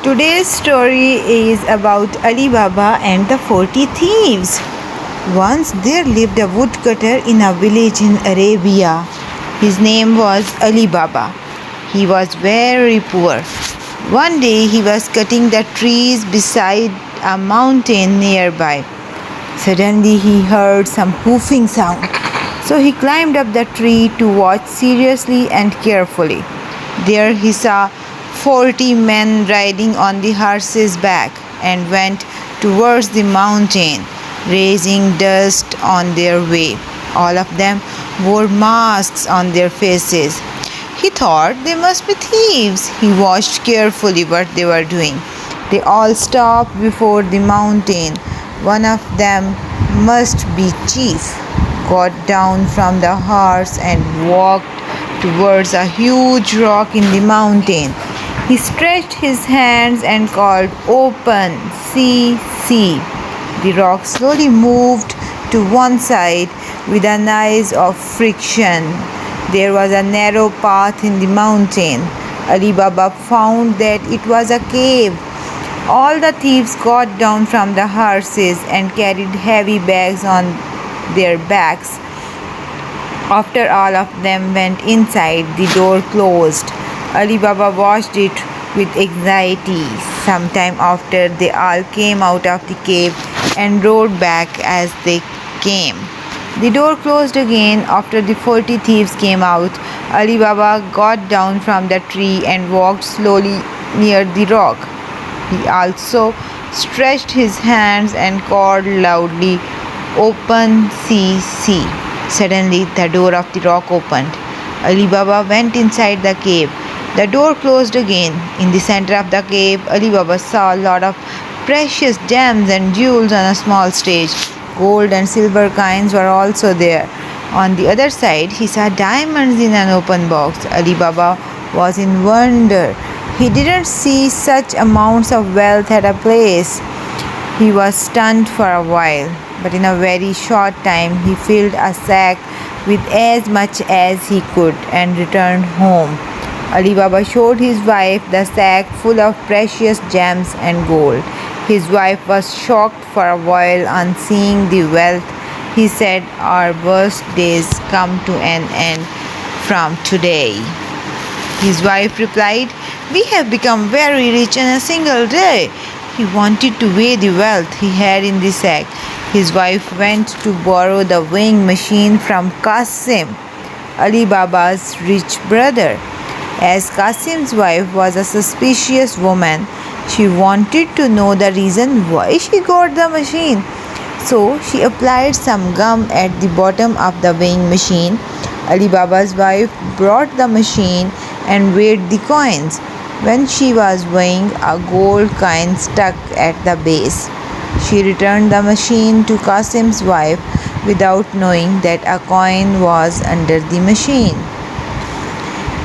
Today's story is about Ali Baba and the 40 thieves. Once there lived a woodcutter in a village in Arabia. His name was Ali Baba. He was very poor. One day he was cutting the trees beside a mountain nearby. Suddenly he heard some hoofing sound. So he climbed up the tree to watch seriously and carefully. There he saw 40 men riding on the horse's back and went towards the mountain, raising dust on their way. All of them wore masks on their faces. He thought they must be thieves. He watched carefully what they were doing. They all stopped before the mountain. One of them, must be chief, got down from the horse and walked towards a huge rock in the mountain. He stretched his hands and called, "Open, see, see." The rock slowly moved to one side with a noise of friction. There was a narrow path in the mountain. Ali Baba found that it was a cave. All the thieves got down from the horses and carried heavy bags on their backs. After all of them went inside, the door closed. Ali Baba watched it with anxiety. Sometime after, they all came out of the cave and rode back as they came. The door closed again after the 40 thieves came out. Ali Baba got down from the tree and walked slowly near the rock. He also stretched his hands and called loudly, "Open, see, see." Suddenly, the door of the rock opened. Ali Baba went inside the cave. The door closed again. In the center of the cave, Ali Baba saw a lot of precious gems and jewels on a small stage. Gold and silver coins were also there. On the other side, he saw diamonds in an open box. Ali Baba was in wonder. He didn't see such amounts of wealth at a place. He was stunned for a while, but in a very short time he filled a sack with as much as he could and returned home. Ali Baba showed his wife the sack full of precious gems and gold. His wife was shocked for a while on seeing the wealth. He said, "Our worst days come to an end from today." His wife replied, "We have become very rich in a single day." He wanted to weigh the wealth he had in the sack. His wife went to borrow the weighing machine from Qasim, Ali Baba's rich brother. As Qasim's wife was a suspicious woman, she wanted to know the reason why she got the machine. So she applied some gum at the bottom of the weighing machine. Ali Baba's wife brought the machine and weighed the coins. When she was weighing, a gold coin stuck at the base. She returned the machine to Qasim's wife without knowing that a coin was under the machine.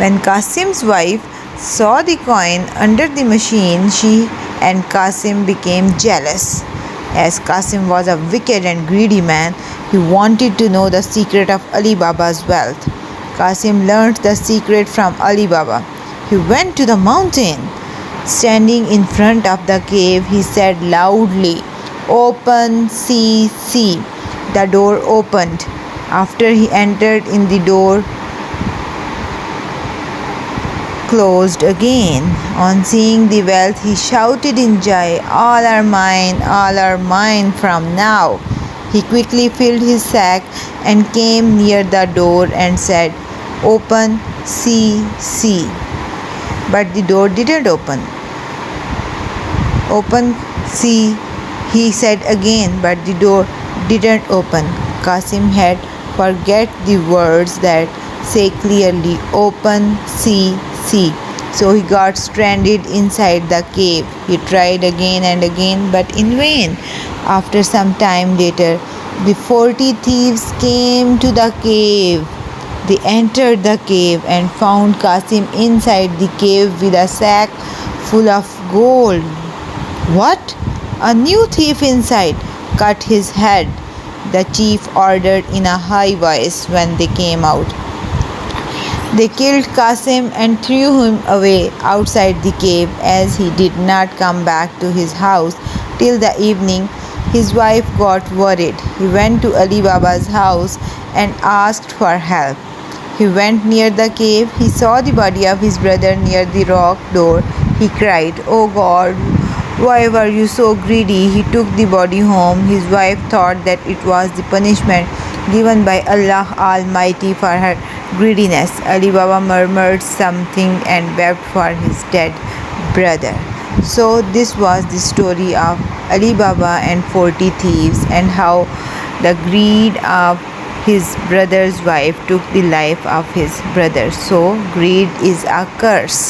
When Qasim's wife saw the coin under the machine, she and Qasim became jealous. As Qasim was a wicked and greedy man, he wanted to know the secret of Ali Baba's wealth. Qasim learnt the secret from Ali Baba. He went to the mountain. Standing in front of the cave, he said loudly, "Open, see, see." The door opened. After he entered in, the door closed again. On seeing the wealth, he shouted in joy, "All are mine from now." He quickly filled his sack and came near the door and said, "Open, see, see." But the door didn't open. "Open, see," he said again, but the door didn't open. Qasim had forget the words that say clearly, "Open, see, see." So he got stranded inside the cave. He tried again and again, but in vain. After some time later, the 40 thieves came to the cave. They entered the cave and found Qasim inside the cave with a sack full of gold. "What? A new thief inside? Cut his head," the chief ordered in a high voice when they came out. They killed Qasim and threw him away outside the cave as he did not come back to his house till the evening. His wife got worried. He went to Ali Baba's house and asked for help. He went near the cave. He saw the body of his brother near the rock door. He cried, "Oh God, why were you so greedy?" He took the body home. His wife thought that it was the punishment given by Allah Almighty for her greediness. Ali Baba murmured something and wept for his dead brother. So this was the story of Ali Baba and 40 thieves, and how the greed of his brother's wife took the life of his brother. So greed is a curse.